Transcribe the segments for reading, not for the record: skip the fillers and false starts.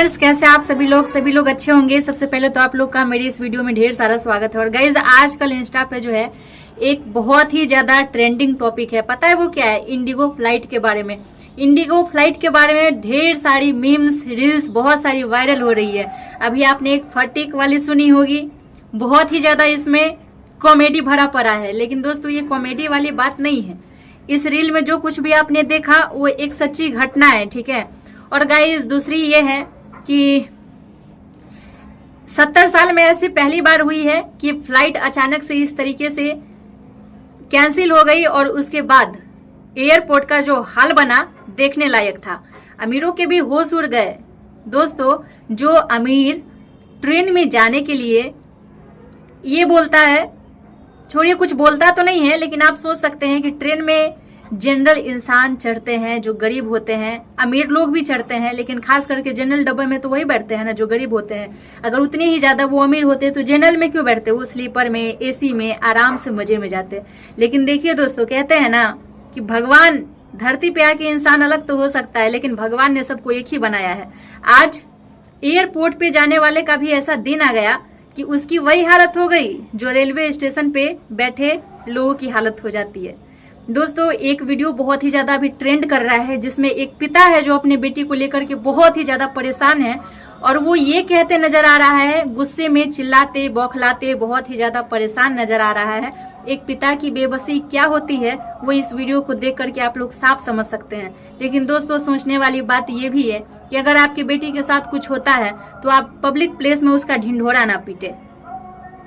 Guys कैसे आप सभी लोग अच्छे होंगे। सबसे पहले तो आप लोग का मेरी इस वीडियो में ढेर सारा स्वागत है। और गाइज आजकल इंस्टा पे जो है एक बहुत ही ज्यादा ट्रेंडिंग टॉपिक है, पता है वो क्या है? इंडिगो फ्लाइट के बारे में। इंडिगो फ्लाइट के बारे में ढेर सारी मीम्स रील्स बहुत सारी वायरल हो रही है। अभी आपने एक फटीक वाली सुनी होगी, बहुत ही ज्यादा इसमें कॉमेडी भरा पड़ा है। लेकिन दोस्तों ये कॉमेडी वाली बात नहीं है। इस रील में जो कुछ भी आपने देखा वो एक सच्ची घटना है, ठीक है। और गाइस दूसरी ये है कि 70 साल में ऐसी पहली बार हुई है कि फ्लाइट अचानक से इस तरीके से कैंसिल हो गई और उसके बाद एयरपोर्ट का जो हाल बना देखने लायक था। अमीरों के भी होश उड़ गए। दोस्तों जो अमीर ट्रेन में जाने के लिए ये बोलता है, छोड़िए कुछ बोलता तो नहीं है, लेकिन आप सोच सकते हैं कि ट्रेन में जनरल इंसान चढ़ते हैं जो गरीब होते हैं, अमीर लोग भी चढ़ते हैं, लेकिन खास करके जनरल डब्बे में तो वही बैठते हैं ना जो गरीब होते हैं। अगर उतने ही ज्यादा वो अमीर होते तो जनरल में क्यों बैठते? वो स्लीपर में, एसी में आराम से मजे में जाते। लेकिन देखिए दोस्तों, कहते हैं ना कि भगवान धरती पे आके इंसान अलग तो हो सकता है, लेकिन भगवान ने सबको एक ही बनाया है। आज एयरपोर्ट पे जाने वाले का भी ऐसा दिन आ गया कि उसकी वही हालत हो गई जो रेलवे स्टेशन पे बैठे लोगों की हालत हो जाती है। दोस्तों एक वीडियो बहुत ही ज्यादा अभी ट्रेंड कर रहा है, जिसमें एक पिता है जो अपनी बेटी को लेकर के बहुत ही ज्यादा परेशान है और वो ये कहते नजर आ रहा है, गुस्से में चिल्लाते बौखलाते बहुत ही ज्यादा परेशान नजर आ रहा है। एक पिता की बेबसी क्या होती है वो इस वीडियो को देख करके आप लोग साफ समझ सकते हैं। लेकिन दोस्तों सोचने वाली बात ये भी है कि अगर आपकी बेटी के साथ कुछ होता है तो आप पब्लिक प्लेस में उसका ढिंढोरा ना पीटे।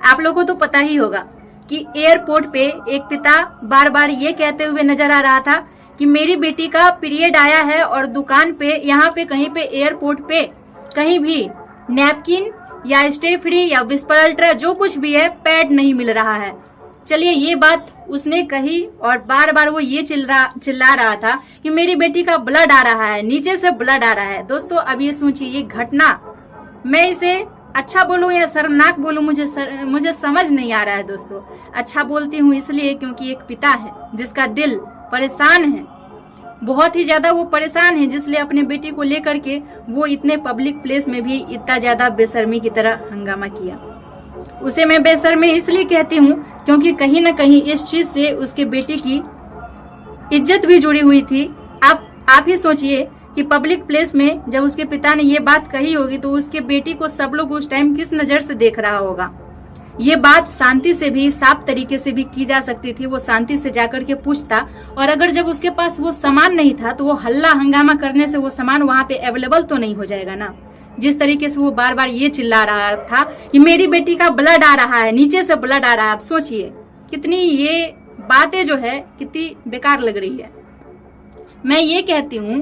आप लोगों को तो पता ही होगा कि एयरपोर्ट पे एक पिता बार बार ये कहते हुए नजर आ रहा था कि मेरी बेटी का पीरियड आया है और दुकान पे, यहाँ पे कहीं पे एयरपोर्ट पे कहीं भी नैपकिन या स्टे फ्री या विस्पर अल्ट्रा जो कुछ भी है पैड नहीं मिल रहा है। चलिए ये बात उसने कही और बार बार वो ये चिल्ला रहा था कि मेरी बेटी का ब्लड आ रहा है, नीचे से ब्लड आ रहा है। दोस्तों अब ये सोचिए, ये घटना मैं इसे अच्छा बोलूं या शर्मनाक बोलूं मुझे समझ नहीं आ रहा है। दोस्तों अच्छा बोलती हूँ इसलिए क्योंकि एक पिता है जिसका दिल परेशान है, बहुत ही ज्यादा वो परेशान है, जिसलिए अपने बेटी को लेकर के वो इतने पब्लिक प्लेस में भी इतना ज्यादा बेशर्मी की तरह हंगामा किया। उसे मैं बेशर्मी इसलिए कहती हूँ क्योंकि कहीं ना कहीं इस चीज से उसके बेटी की इज्जत भी जुड़ी हुई थी। आप ही सोचिए कि पब्लिक प्लेस में जब उसके पिता ने ये बात कही होगी तो उसके बेटी को सब लोग उस टाइम किस नजर से देख रहा होगा। ये बात शांति से भी, साफ तरीके से भी की जा सकती थी। वो शांति से जाकर के पूछता, और अगर जब उसके पास वो सामान नहीं था तो वो हल्ला हंगामा करने से वो सामान वहां पे अवेलेबल तो नहीं हो जाएगा ना। जिस तरीके से वो बार बार ये चिल्ला रहा था कि मेरी बेटी का ब्लड आ रहा है, नीचे से ब्लड आ रहा है। आप सोचिए कितनी ये बातें जो है कितनी बेकार लग रही है। मैं ये कहती हूँ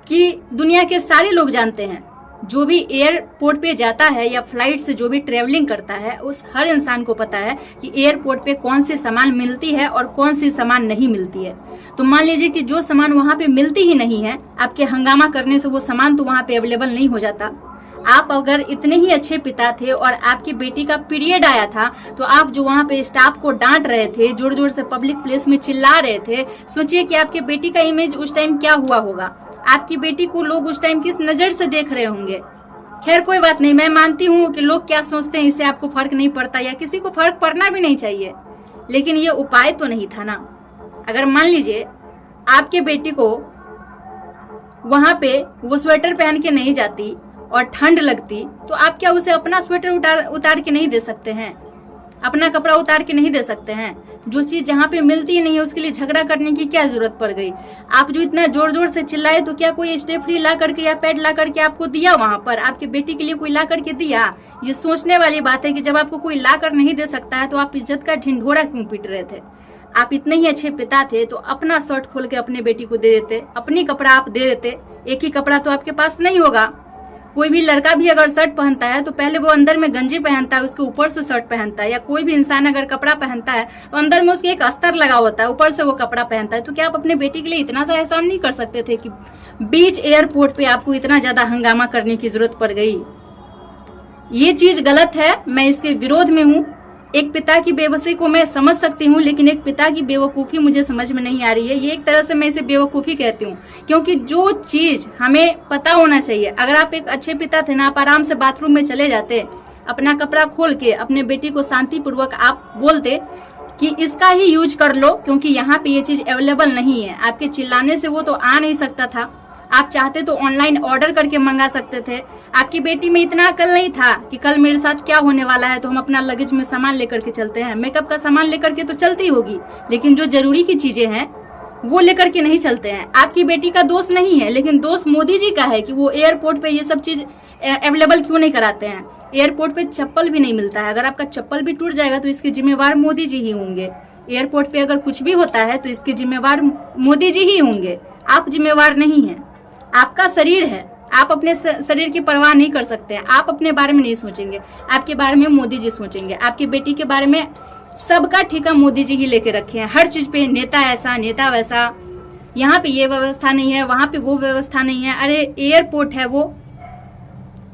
कि दुनिया के सारे लोग जानते हैं, जो भी एयरपोर्ट पे जाता है या फ्लाइट से जो भी ट्रेवलिंग करता है उस हर इंसान को पता है कि एयरपोर्ट पे कौन सी सामान मिलती है और कौन सी सामान नहीं मिलती है। तो मान लीजिए कि जो सामान वहां पे मिलती ही नहीं है, आपके हंगामा करने से वो सामान तो वहां पे अवेलेबल नहीं हो जाता। आप अगर इतने ही अच्छे पिता थे और आपकी बेटी का पीरियड आया था तो आप जो वहां पे स्टाफ को डांट रहे थे, जोर जोर से पब्लिक प्लेस में चिल्ला रहे थे, सोचिए कि आपके बेटी का इमेज उस टाइम क्या हुआ होगा। आपकी बेटी को लोग उस टाइम किस नजर से देख रहे होंगे। खैर कोई बात नहीं, मैं मानती हूँ कि लोग क्या सोचते हैं इससे आपको फर्क नहीं पड़ता या किसी को फर्क पड़ना भी नहीं चाहिए, लेकिन ये उपाय तो नहीं था ना। अगर मान लीजिए आपके बेटी को वहां पे वो स्वेटर पहन के नहीं जाती और ठंड लगती तो आप क्या उसे अपना स्वेटर उतार के नहीं दे सकते हैं? अपना कपड़ा उतार के नहीं दे सकते हैं? जो चीज जहाँ पे मिलती ही नहीं है उसके लिए झगड़ा करने की क्या जरूरत पड़ गई? आप जो इतना जोर जोर से चिल्लाए तो क्या कोई स्टे फ्री ला करके या पैड ला करके आपको दिया? वहां पर आपकी बेटी के लिए कोई ला करके दिया? ये सोचने वाली बात है कि जब आपको कोई ला कर नहीं दे सकता है तो आप इज्जत का ढिंढोरा क्यों पीट रहे थे? आप इतने ही अच्छे पिता थे तो अपना शर्ट खोल के अपने बेटी को दे देते, अपनी कपड़ा आप दे देते। एक ही कपड़ा तो आपके पास नहीं होगा। कोई भी लड़का भी अगर शर्ट पहनता है तो पहले वो अंदर में गंजी पहनता है, उसके ऊपर से शर्ट पहनता है। या कोई भी इंसान अगर कपड़ा पहनता है तो अंदर में उसके एक अस्तर लगा होता है, ऊपर से वो कपड़ा पहनता है। तो क्या आप अपने बेटी के लिए इतना सा एहसान नहीं कर सकते थे कि बीच एयरपोर्ट पे आपको इतना ज्यादा हंगामा करने की जरूरत पड़ गई? ये चीज गलत है, मैं इसके विरोध में हूँ। एक पिता की बेबसी को मैं समझ सकती हूँ, लेकिन एक पिता की बेवकूफ़ी मुझे समझ में नहीं आ रही है। ये एक तरह से मैं इसे बेवकूफ़ी कहती हूँ, क्योंकि जो चीज़ हमें पता होना चाहिए, अगर आप एक अच्छे पिता थे ना, आप आराम से बाथरूम में चले जाते, अपना कपड़ा खोल के अपने बेटी को शांतिपूर्वक आप बोलते कि इसका ही यूज कर लो, क्योंकि यहाँ पे ये चीज़ अवेलेबल नहीं है। आपके चिल्लाने से वो तो आ नहीं सकता था। आप चाहते तो ऑनलाइन ऑर्डर करके मंगा सकते थे। आपकी बेटी में इतना अकल नहीं था कि कल मेरे साथ क्या होने वाला है, तो हम अपना लगेज में सामान लेकर के चलते हैं। मेकअप का सामान लेकर के तो चलती होगी, लेकिन जो जरूरी की चीजें हैं वो लेकर के नहीं चलते हैं। आपकी बेटी का दोष नहीं है, लेकिन दोष मोदी जी का है कि वो एयरपोर्ट पे ये सब चीज अवेलेबल क्यों नहीं कराते हैं। एयरपोर्ट पे चप्पल भी नहीं मिलता है। अगर आपका चप्पल भी टूट जाएगा तो इसके जिम्मेवार मोदी जी ही होंगे। एयरपोर्ट पे अगर कुछ भी होता है तो इसके जिम्मेवार मोदी जी ही होंगे, आप जिम्मेवार नहीं हैं। आपका शरीर है, आप अपने शरीर की परवाह नहीं कर सकते हैं। आप अपने बारे में नहीं सोचेंगे, आपके बारे में मोदी जी सोचेंगे। आपकी बेटी के बारे में सबका ठेका मोदी जी ही लेके रखे हैं। हर चीज पे नेता ऐसा, नेता वैसा, यहाँ पे ये व्यवस्था नहीं है, वहां पे वो व्यवस्था नहीं है। अरे एयरपोर्ट है वो,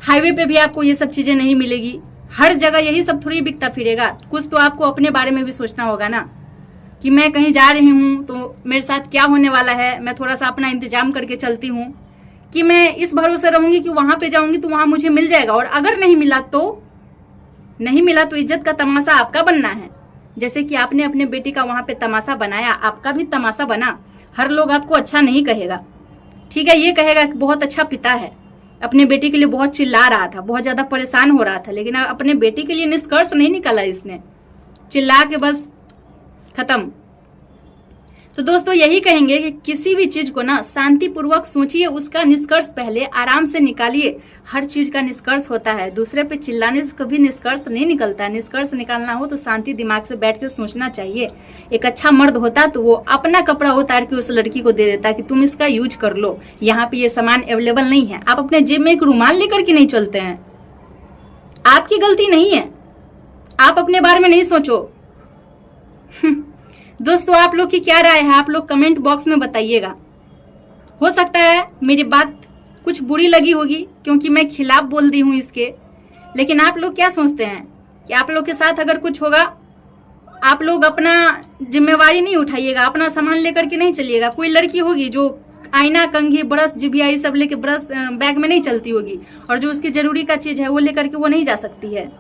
हाईवे पे भी आपको ये सब चीजें नहीं मिलेगी। हर जगह यही सब थोड़ी बिकता फिरेगा। कुछ तो आपको अपने बारे में भी सोचना होगा ना, कि मैं कहीं जा रही हूँ तो मेरे साथ क्या होने वाला है। मैं थोड़ा सा अपना इंतजाम करके चलती हूँ कि मैं इस भरोसे रहूंगी कि वहां पे जाऊंगी तो वहां मुझे मिल जाएगा, और अगर नहीं मिला तो इज्जत का तमाशा आपका बनना है। जैसे कि आपने अपने बेटी का वहां पे तमाशा बनाया, आपका भी तमाशा बना। हर लोग आपको अच्छा नहीं कहेगा, ठीक है, ये कहेगा कि बहुत अच्छा पिता है, अपने बेटी के लिए बहुत चिल्ला रहा था, बहुत ज्यादा परेशान हो रहा था, लेकिन अपने बेटी के लिए निष्कर्ष नहीं निकाला इसने, चिल्ला के बस खत्म। तो दोस्तों यही कहेंगे कि किसी भी चीज को ना शांतिपूर्वक सोचिए, उसका निष्कर्ष पहले आराम से निकालिए। हर चीज का निष्कर्ष होता है, दूसरे पे चिल्लाने से कभी निष्कर्ष नहीं निकलता है। निष्कर्ष निकालना हो तो शांति दिमाग से बैठ के सोचना चाहिए। एक अच्छा मर्द होता तो वो अपना कपड़ा उतार के उस लड़की को दे देता कि तुम इसका यूज कर लो, यहाँ पे ये सामान अवेलेबल नहीं है। आप अपने जेब में एक रुमाल लेकर के नहीं चलते हैं, आपकी गलती नहीं है, आप अपने बारे में नहीं सोचो। दोस्तों आप लोग की क्या राय है, आप लोग कमेंट बॉक्स में बताइएगा। हो सकता है मेरी बात कुछ बुरी लगी होगी क्योंकि मैं खिलाफ बोल दी हूं इसके, लेकिन आप लोग क्या सोचते हैं कि आप लोग के साथ अगर कुछ होगा, आप लोग अपना जिम्मेवारी नहीं उठाइएगा, अपना सामान लेकर के नहीं चलिएगा। कोई लड़की होगी जो आईना, कंघी, ब्रश, जिभिया ये सब लेके ब्रश बैग में नहीं चलती होगी, और जो उसकी जरूरी का चीज है वो लेकर के वो नहीं जा सकती है।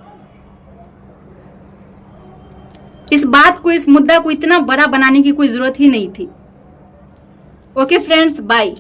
इस बात को, इस मुद्दा को इतना बड़ा बनाने की कोई जरूरत ही नहीं थी। Okay friends, bye.